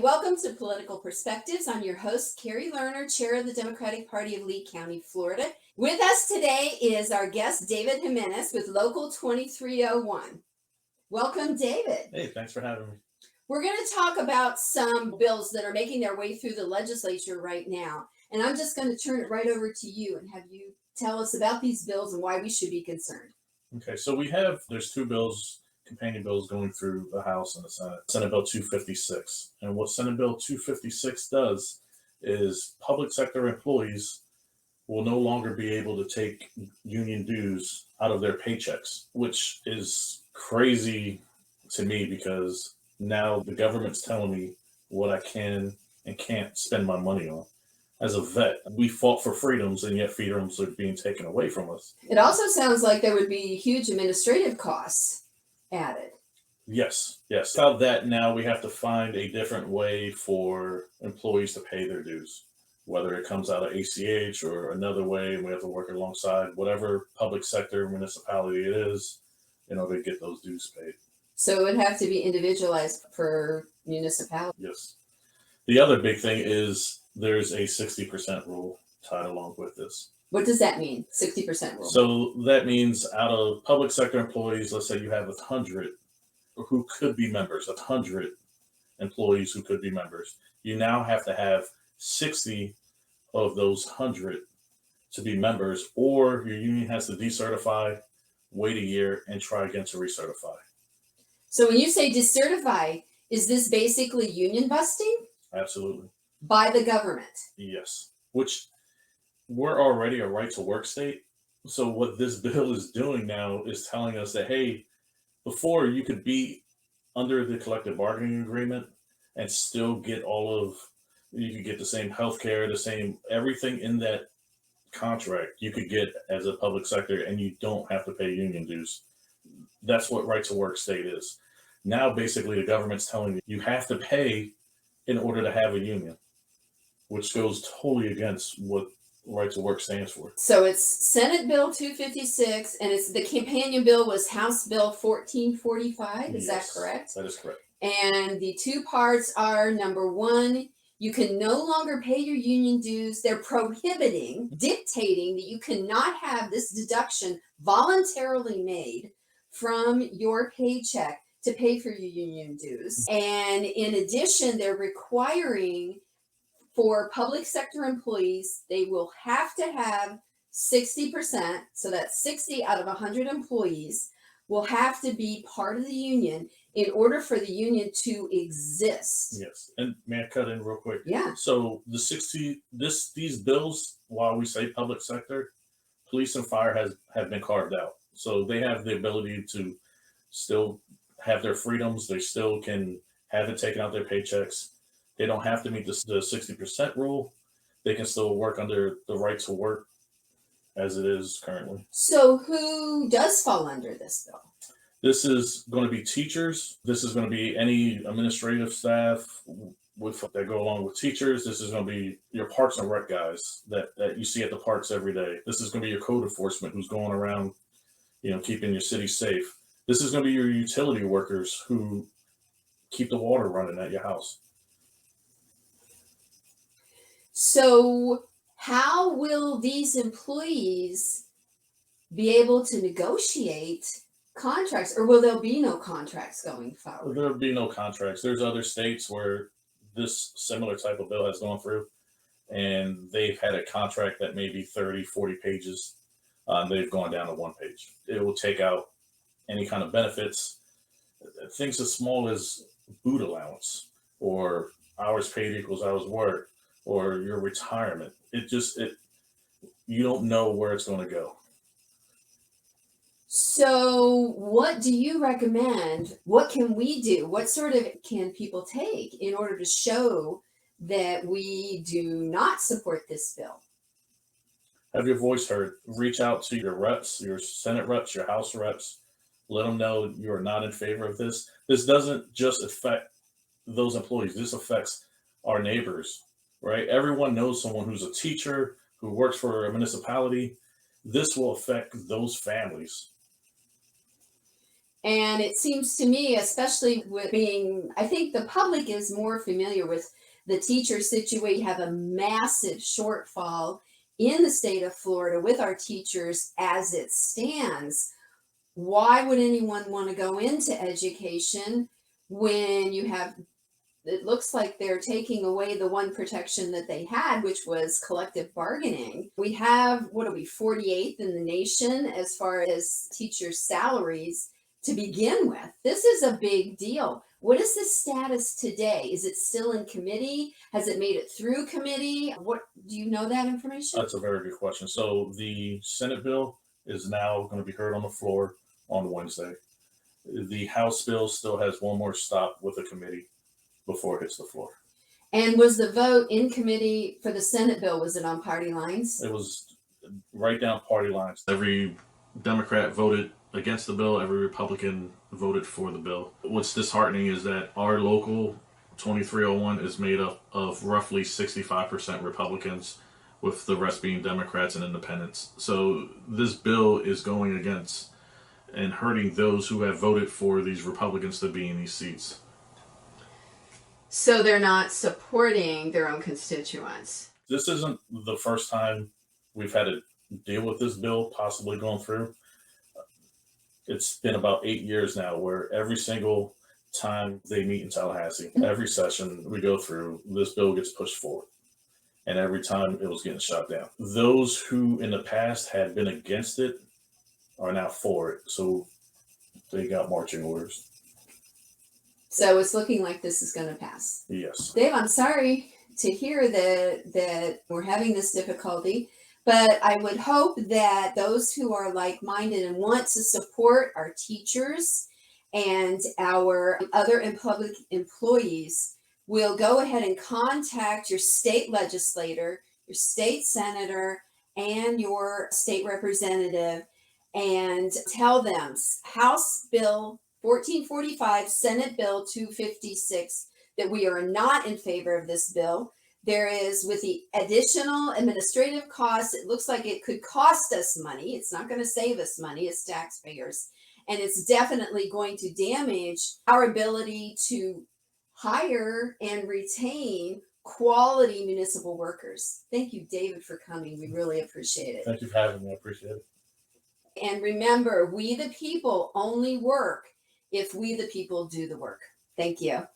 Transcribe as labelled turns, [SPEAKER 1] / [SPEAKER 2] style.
[SPEAKER 1] welcome to Political Perspectives. I'm your host, Kari Lerner, Chair of the Democratic Party of Lee County, Florida. With us today is our guest, David Jimenez with Local 2301. Welcome, David.
[SPEAKER 2] Hey, thanks for having me.
[SPEAKER 1] We're going to talk about some bills that are making their way through the legislature right now. And I'm just going to turn it right over to you and have you tell us about these bills and why we should be concerned.
[SPEAKER 2] Okay, so there's two bills, companion bills going through the House and the Senate. Senate Bill 256. And what Senate Bill 256 does is public sector employees will no longer be able to take union dues out of their paychecks, which is crazy to me because now the government's telling me what I can and can't spend my money on. As a vet, we fought for freedoms, and yet freedoms are being taken away from us.
[SPEAKER 1] It also sounds like there would be huge administrative costs added.
[SPEAKER 2] Yes. Without that, now we have to find a different way for employees to pay their dues, whether it comes out of ACH or another way, and we have to work alongside whatever public sector municipality it is in order to get those dues paid.
[SPEAKER 1] So it would have to be individualized per municipality.
[SPEAKER 2] Yes. The other big thing is there's a 60% rule tied along with this.
[SPEAKER 1] What does that mean, 60% rule?
[SPEAKER 2] So that means out of public sector employees, let's say you have 100 who could be members, 100 employees who could be members. You now have to have 60 of those 100 to be members, or your union has to decertify, wait a year, and try again to recertify.
[SPEAKER 1] So when you say decertify, is this basically union busting?
[SPEAKER 2] Absolutely.
[SPEAKER 1] By the government?
[SPEAKER 2] Yes, which we're already a right to work state. So what this bill is doing now is telling us that, hey, before you could be under the collective bargaining agreement and still get you could get the same healthcare, the same everything in that contract you could get as a public sector, and you don't have to pay union dues. That's what right to work state is. Now, basically, the government's telling you have to pay in order to have a union, which goes totally against what right to work stands for.
[SPEAKER 1] So it's Senate Bill 256, and the companion bill was House Bill 1445. Is that correct?
[SPEAKER 2] That is correct.
[SPEAKER 1] And the two parts are, number one, you can no longer pay your union dues. They're dictating that you cannot have this deduction voluntarily made from your paycheck to pay for your union dues. And in addition, they're requiring for public sector employees, they will have to have 60%. So that's 60 out of 100 employees will have to be part of the union in order for the union to exist.
[SPEAKER 2] Yes. And may I cut in real quick?
[SPEAKER 1] Yeah.
[SPEAKER 2] So these bills, while we say public sector, police and fire have been carved out. So they have the ability to still have their freedoms. They still can have it taken out their paychecks. They don't have to meet the 60% rule. They can still work under the right to work as it is currently.
[SPEAKER 1] So who does fall under this bill?
[SPEAKER 2] This is going to be teachers. This is going to be any administrative staff that go along with teachers. This is going to be your parks and rec guys that you see at the parks every day. This is going to be your code enforcement who's going around, keeping your city safe. This is going to be your utility workers who keep the water running at your house.
[SPEAKER 1] So how will these employees be able to negotiate contracts, or will there be no contracts going forward?
[SPEAKER 2] There'll be no contracts. There's other states where this similar type of bill has gone through, and they've had a contract that may be 30, 40 pages. They've gone down to one page. It will take out any kind of benefits, things as small as boot allowance or hours paid equals hours worked or your retirement. You don't know where it's going to go.
[SPEAKER 1] So what do you recommend? What can we do? What sort of can people take in order to show that we do not support this bill?
[SPEAKER 2] Have your voice heard. Reach out to your reps, your Senate reps, your House reps. Let them know you are not in favor of this. This doesn't just affect those employees. This affects our neighbors, right? Everyone knows someone who's a teacher, who works for a municipality. This will affect those families.
[SPEAKER 1] And it seems to me, especially with being, I think the public is more familiar with the teacher situation. We have a massive shortfall in the state of Florida with our teachers as it stands. Why would anyone want to go into education when you have, it looks like they're taking away the one protection that they had, which was collective bargaining. We have, what are we, 48th in the nation as far as teachers' salaries to begin with. This is a big deal. What is the status today? Is it still in committee? Has it made it through committee? What, do you know that information?
[SPEAKER 2] That's a very good question. So the Senate bill is now going to be heard on the floor on Wednesday. The House bill still has one more stop with the committee before it hits the floor.
[SPEAKER 1] And was the vote in committee for the Senate bill, was it on party lines?
[SPEAKER 2] It was right down party lines. Every Democrat voted against the bill, every Republican voted for the bill. What's disheartening is that our local 2301 is made up of roughly 65% Republicans, with the rest being Democrats and independents. So this bill is going against and hurting those who have voted for these Republicans to be in these seats.
[SPEAKER 1] So they're not supporting their own constituents.
[SPEAKER 2] This isn't the first time we've had to deal with this bill possibly going through. It's been about 8 years now where every single time they meet in Tallahassee, every session we go through, this bill gets pushed forward. And every time it was getting shot down. Those who in the past had been against it are now for it. So they got marching orders.
[SPEAKER 1] So it's looking like this is going to pass.
[SPEAKER 2] Yes.
[SPEAKER 1] Dave, I'm sorry to hear that we're having this difficulty, but I would hope that those who are like-minded and want to support our teachers and our other public employees will go ahead and contact your state legislator, your state senator, and your state representative and tell them House Bill 1445, Senate Bill 256, that we are not in favor of this bill. There is, with the additional administrative costs, it looks like it could cost us money. It's not going to save us money as taxpayers. And it's definitely going to damage our ability to hire and retain quality municipal workers. Thank you, David, for coming. We really appreciate it.
[SPEAKER 2] Thank you for having me. I appreciate it.
[SPEAKER 1] And remember, we the people only work if we the people do the work. Thank you.